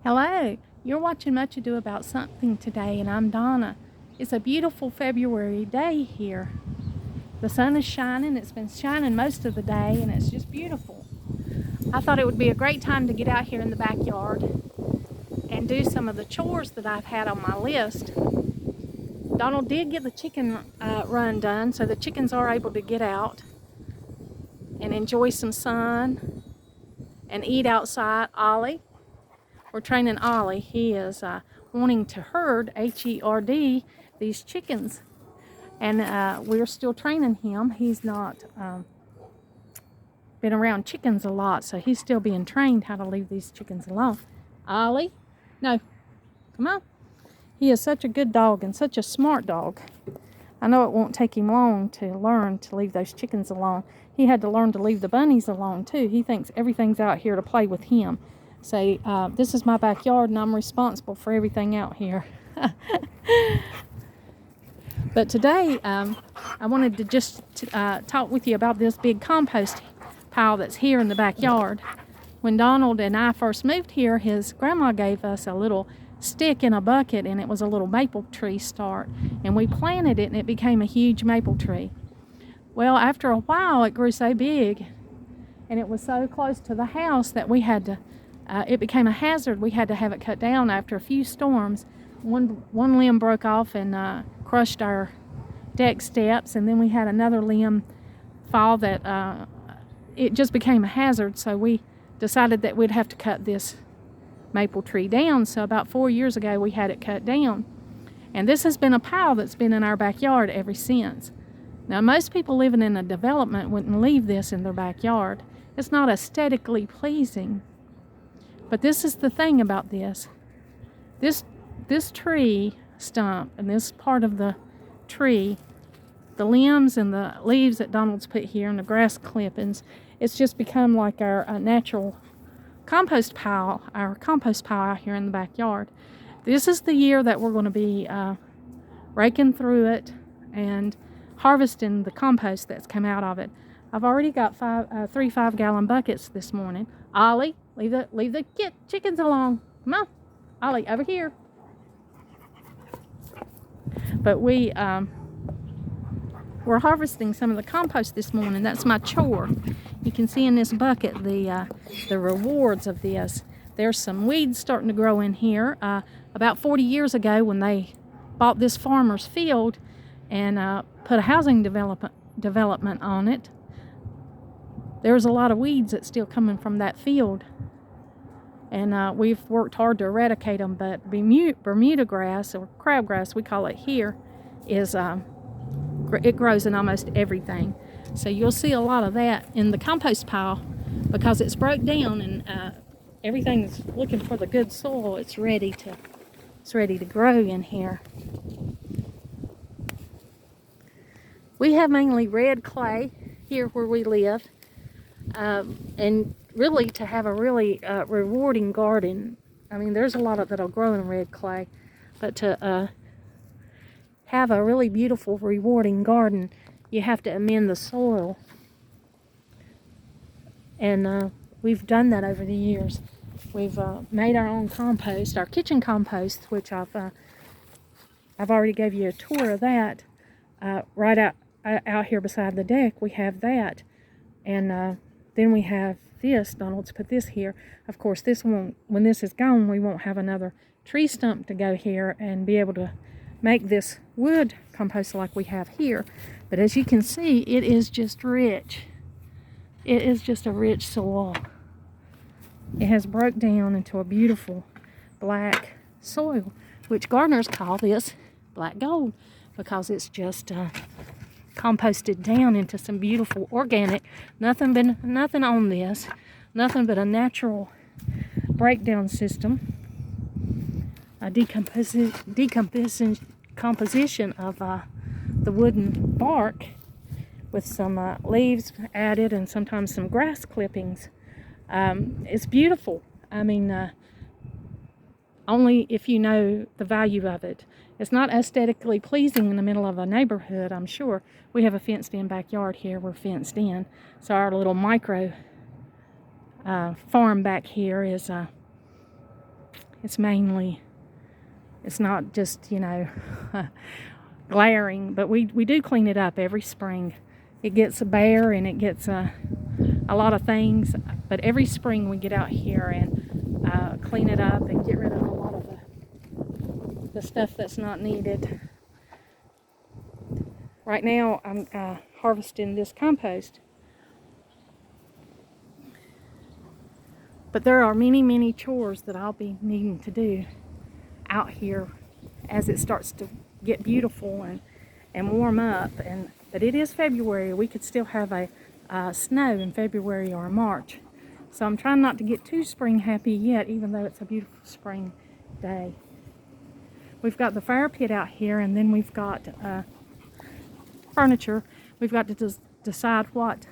Hello, you're watching Much Ado About Something today, and I'm Donna. It's a beautiful February day here. The sun is shining. It's been shining most of the day, and it's just beautiful. I thought it would be a great time to get out here in the backyard and do some of the chores that I've had on my list. Donald did get the chicken run done, so the chickens are able to get out and enjoy some sun and eat outside. Ollie, we're training Ollie. He is wanting to herd, H-E-R-D, these chickens. And we're still training him. He's not been around chickens a lot, so he's still being trained how to leave these chickens alone. Ollie, no, come on. He is such a good dog and such a smart dog. I know it won't take him long to learn to leave those chickens alone. He had to learn to leave the bunnies alone too. He thinks everything's out here to play with him. Say, this is my backyard and I'm responsible for everything out here. But today, I wanted to just talk with you about this big compost pile that's here in the backyard. When Donald and I first moved here, his grandma gave us a little stick in a bucket, and it was a little maple tree start. And we planted it, and it became a huge maple tree. Well, after a while, it grew so big, and it was so close to the house that we had to, it became a hazard. We had to have it cut down after a few storms. One limb broke off and crushed our deck steps, and then we had another limb fall that it just became a hazard, so we decided that we'd have to cut this maple tree down. So about 4 years ago we had it cut down, and this has been a pile that's been in our backyard ever since. Now, most people living in a development wouldn't leave this in their backyard. It's not aesthetically pleasing. But this is the thing about this tree stump and this part of the tree, the limbs and the leaves that Donald's put here and the grass clippings, it's just become like our natural compost pile, our compost pile out here in the backyard. This is the year that we're going to be raking through it and harvesting the compost that's come out of it. I've already got 3 5-gallon buckets this morning. Ollie, leave the chickens alone. Come on, Ollie, over here. But we're harvesting some of the compost this morning. That's my chore. You can see in this bucket the rewards of this. There's some weeds starting to grow in here. About 40 years ago, when they bought this farmer's field and put a housing development on it, there's a lot of weeds that's still coming from that field. And we've worked hard to eradicate them, but Bermuda grass, or crabgrass we call it here, is it grows in almost everything. So you'll see a lot of that in the compost pile because it's broke down and everything's looking for the good soil. It's ready to grow in here. We have mainly red clay here where we live, and really to have a really rewarding garden. I mean, there's a lot that'll grow in red clay, but to have a really beautiful, rewarding garden, you have to amend the soil. And we've done that over the years. We've made our own compost, our kitchen compost, which I've already gave you a tour of that. Right out here beside the deck, we have that. And then we have this. Donald's put this here. Of course, this won't, when this is gone, we won't have another tree stump to go here and be able to make this wood compost like we have here. But as you can see, it is just rich. It is just a rich soil. It has broke down into a beautiful black soil, which gardeners call this black gold because it's just composted down into some beautiful organic, nothing on this, nothing but a natural breakdown system, a decomposition of the wooden bark with some leaves added and sometimes some grass clippings. It's beautiful. I mean, only if you know the value of it. It's not aesthetically pleasing in the middle of a neighborhood, I'm sure. We have a fenced-in backyard here. We're fenced in. So our little micro farm back here is it's mainly, it's not just, glaring, but we do clean it up every spring. It gets bare and it gets a lot of things, but every spring we get out here and clean it up and get rid of a lot of the stuff that's not needed. Right now I'm harvesting this compost. But there are many chores that I'll be needing to do out here as it starts to get beautiful and warm up. But it is February. We could still have a snow in February or March. So I'm trying not to get too spring happy yet, even though it's a beautiful spring day. We've got the fire pit out here, and then we've got furniture. We've got to decide what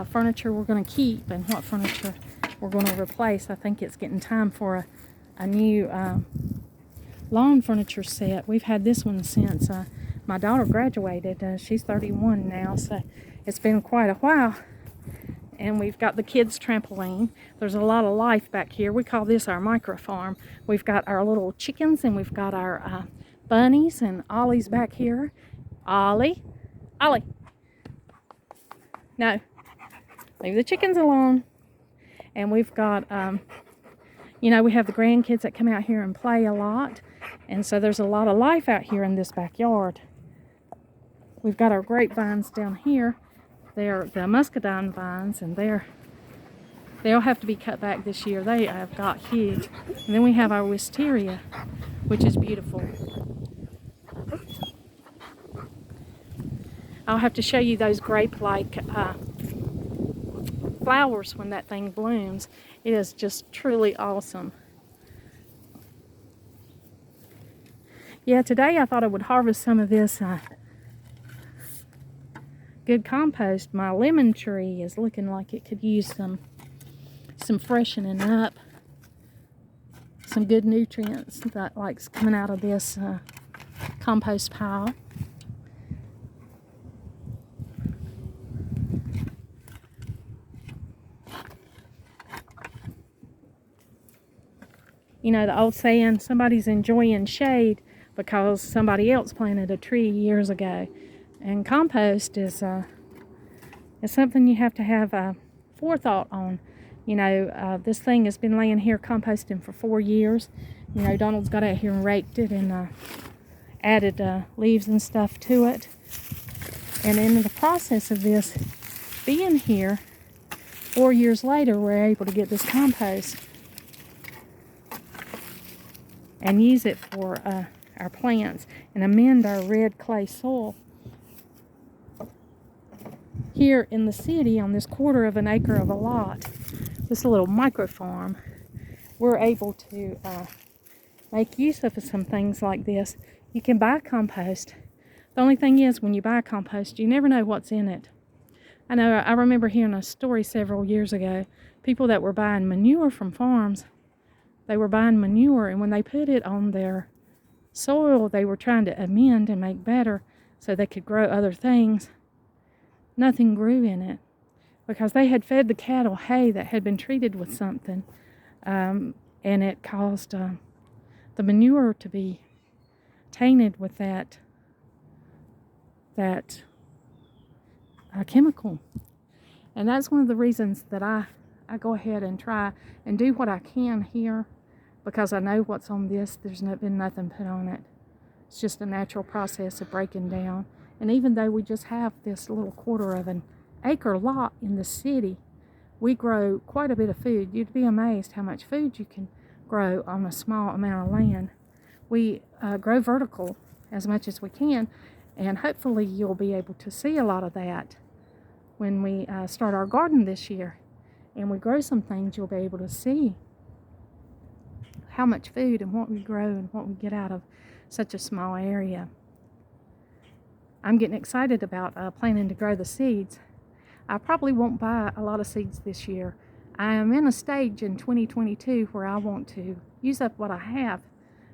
furniture we're going to keep and what furniture we're going to replace. I think it's getting time for a new lawn furniture set. We've had this one since my daughter graduated. She's 31 now, so it's been quite a while. And we've got the kids' trampoline. There's a lot of life back here. We call this our micro farm. We've got our little chickens, and we've got our bunnies, and Ollie's back here. Ollie, no, leave the chickens alone. And we've got, we have the grandkids that come out here and play a lot. And so there's a lot of life out here in this backyard. We've got our grapevines down here. They're the muscadine vines, and they'll have to be cut back this year. They have got huge. And then we have our wisteria, which is beautiful. I'll have to show you those grape-like flowers when that thing blooms. It is just truly awesome. Yeah, today I thought I would harvest some of this good compost. My lemon tree is looking like it could use some freshening up, some good nutrients that likes coming out of this compost pile. The old saying, somebody's enjoying shade because somebody else planted a tree years ago. And compost is something you have to have forethought on. This thing has been laying here composting for 4 years. Donald's got out here and raked it and added leaves and stuff to it. And in the process of this being here, 4 years later, we're able to get this compost and use it for our plants and amend our red clay soil. Here in the city, on this 1/4 of an acre of a lot, this little micro farm, we're able to make use of some things like this. You can buy compost. The only thing is, when you buy compost, you never know what's in it. I remember hearing a story several years ago, people that were buying manure from farms. They were buying manure, and when they put it on their soil, they were trying to amend and make better so they could grow other things. Nothing grew in it because they had fed the cattle hay that had been treated with something, and it caused the manure to be tainted with that chemical. And that's one of the reasons that I go ahead and try and do what I can here, because I know what's on this. There's been nothing put on it. It's just a natural process of breaking down. And even though we just have this little 1/4 of an acre lot in the city, we grow quite a bit of food. You'd be amazed how much food you can grow on a small amount of land. We grow vertical as much as we can, and hopefully you'll be able to see a lot of that when we start our garden this year. And we grow some things, you'll be able to see how much food and what we grow and what we get out of such a small area. I'm getting excited about planning to grow the seeds. I probably won't buy a lot of seeds this year. I am in a stage in 2022 where I want to use up what I have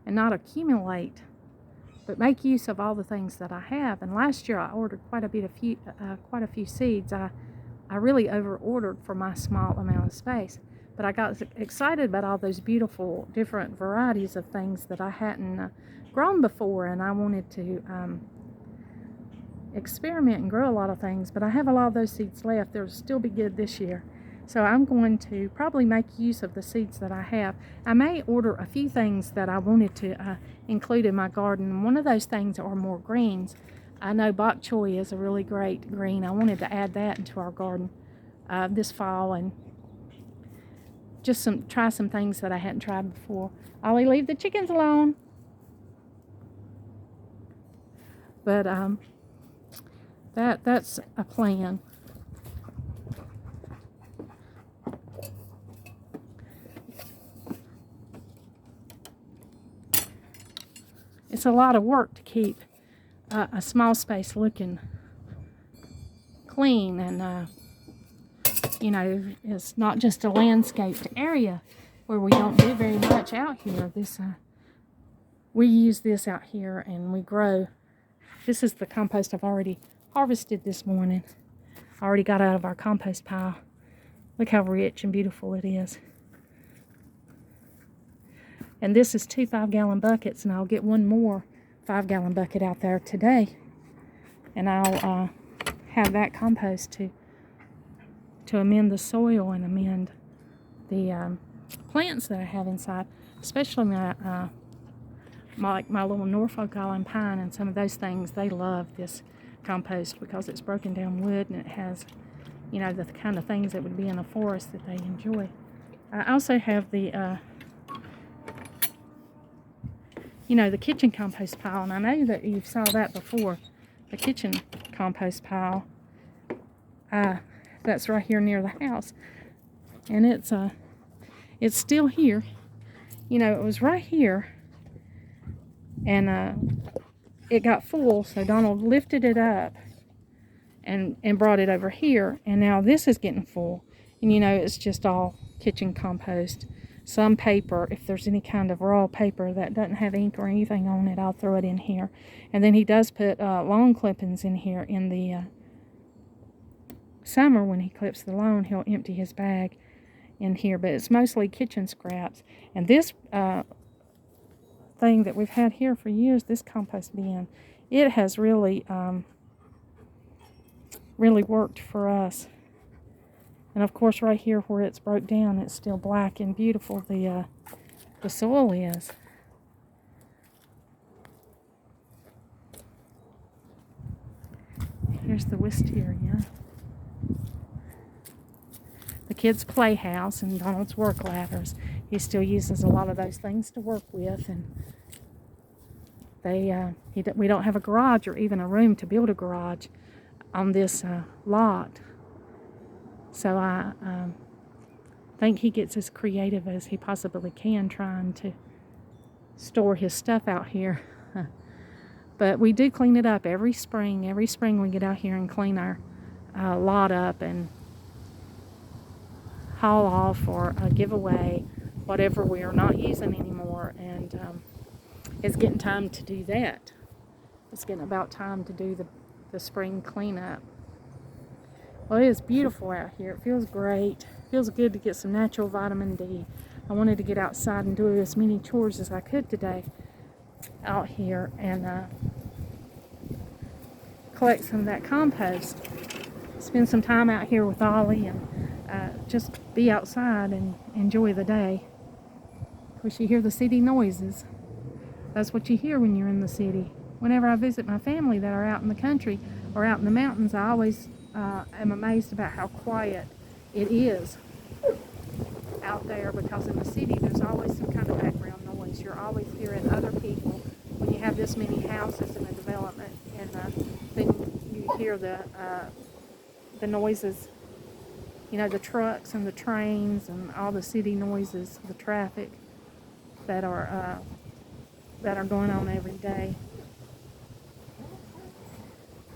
and not accumulate, but make use of all the things that I have. And last year I ordered quite a few seeds. I really over-ordered for my small amount of space. But I got excited about all those beautiful different varieties of things that I hadn't grown before, and I wanted to experiment and grow a lot of things. But I have a lot of those seeds left. They'll still be good this year. So I'm going to probably make use of the seeds that I have. I may order a few things that I wanted to include in my garden. One of those things are more greens. I know bok choy is a really great green. I wanted to add that into our garden this fall, and just try some things that I hadn't tried before. Ollie, leave the chickens alone. But that's a plan. It's a lot of work to keep a small space looking clean, and you know, it's not just a landscaped area where we don't do very much out here. We use this out here and we grow. This is the compost I've already harvested this morning. I already got out of our compost pile. Look how rich and beautiful it is. And this is 2 5-gallon buckets, and I'll get one more 5-gallon bucket out there today, and I'll have that compost to amend the soil and amend the plants that I have inside, especially my little Norfolk Island pine and some of those things. They love this compost because it's broken down wood, and it has, you know, the kind of things that would be in a forest that they enjoy. I also have the you know, the kitchen compost pile, and I know that you saw that before. The kitchen compost pile that's right here near the house, and it's still here. You know, it was right here, and it got full, so Donald lifted it up and brought it over here, and now this is getting full. And you know, it's just all kitchen compost. Some paper, if there's any kind of raw paper that doesn't have ink or anything on it, I'll throw it in here. And then he does put lawn clippings in here in the summer. When he clips the lawn, he'll empty his bag in here, but it's mostly kitchen scraps. And this thing that we've had here for years, this compost bin, it has really really worked for us. And of course, right here where it's broke down, it's still black and beautiful. The soil is. Here's the wisteria. The kids' playhouse and Donald's work ladders. He still uses a lot of those things to work with, and we don't have a garage or even a room to build a garage on this lot. So I think he gets as creative as he possibly can trying to store his stuff out here. But we do clean it up every spring. Every spring we get out here and clean our lot up and haul off or give away whatever we are not using anymore. And it's getting time to do that. It's getting about time to do the spring cleanup. Well, it is beautiful out here. It feels great. It feels good to get some natural vitamin D. I wanted to get outside and do as many chores as I could today out here and collect some of that compost. Spend some time out here with Ollie and just be outside and enjoy the day. Of course, you hear the city noises. That's what you hear when you're in the city. Whenever I visit my family that are out in the country or out in the mountains, I always am amazed about how quiet it is out there, because in the city there's always some kind of background noise. You're always hearing other people when you have this many houses in a development, and then you hear the noises, you know, the trucks and the trains and all the city noises, the traffic that are going on every day.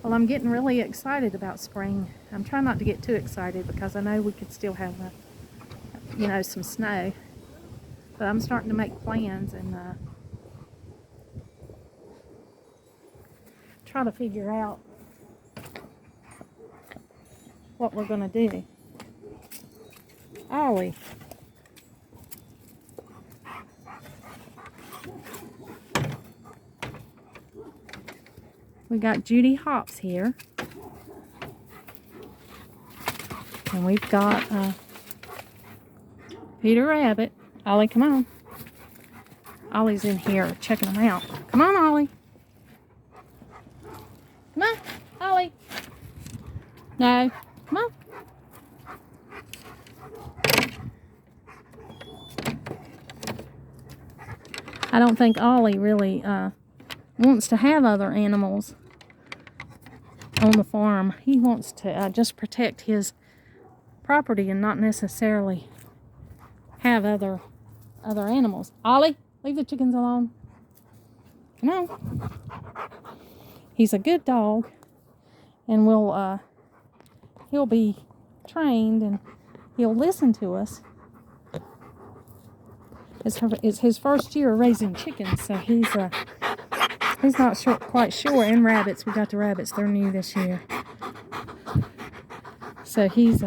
Well, I'm getting really excited about spring. I'm trying not to get too excited because I know we could still have, some snow. But I'm starting to make plans and try to figure out what we're going to do. Ollie, We got Judy Hops here. And we've got Peter Rabbit. Ollie, come on. Ollie's in here checking them out. Come on, Ollie. Come on, Ollie. No, come on. I don't think Ollie really wants to have other animals on the farm. He wants to just protect his property and not necessarily have other animals. Ollie, leave the chickens alone. Come on. He's a good dog, and he'll be trained and he'll listen to us. It's his first year raising chickens, so he's not quite sure. And rabbits, we got the rabbits. They're new this year. So he's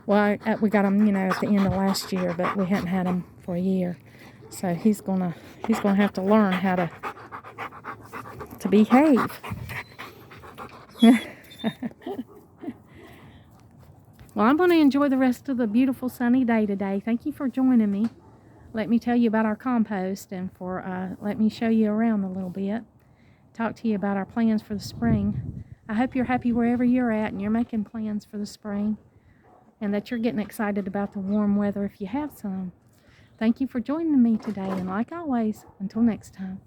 well, we got them, at the end of last year, but we hadn't had them for a year. So he's gonna have to learn how to behave. Well, I'm going to enjoy the rest of the beautiful sunny day today. Thank you for joining me. Let me tell you about our compost and let me show you around a little bit. Talk to you about our plans for the spring. I hope you're happy wherever you're at and you're making plans for the spring and that you're getting excited about the warm weather if you have some. Thank you for joining me today, and like always, until next time.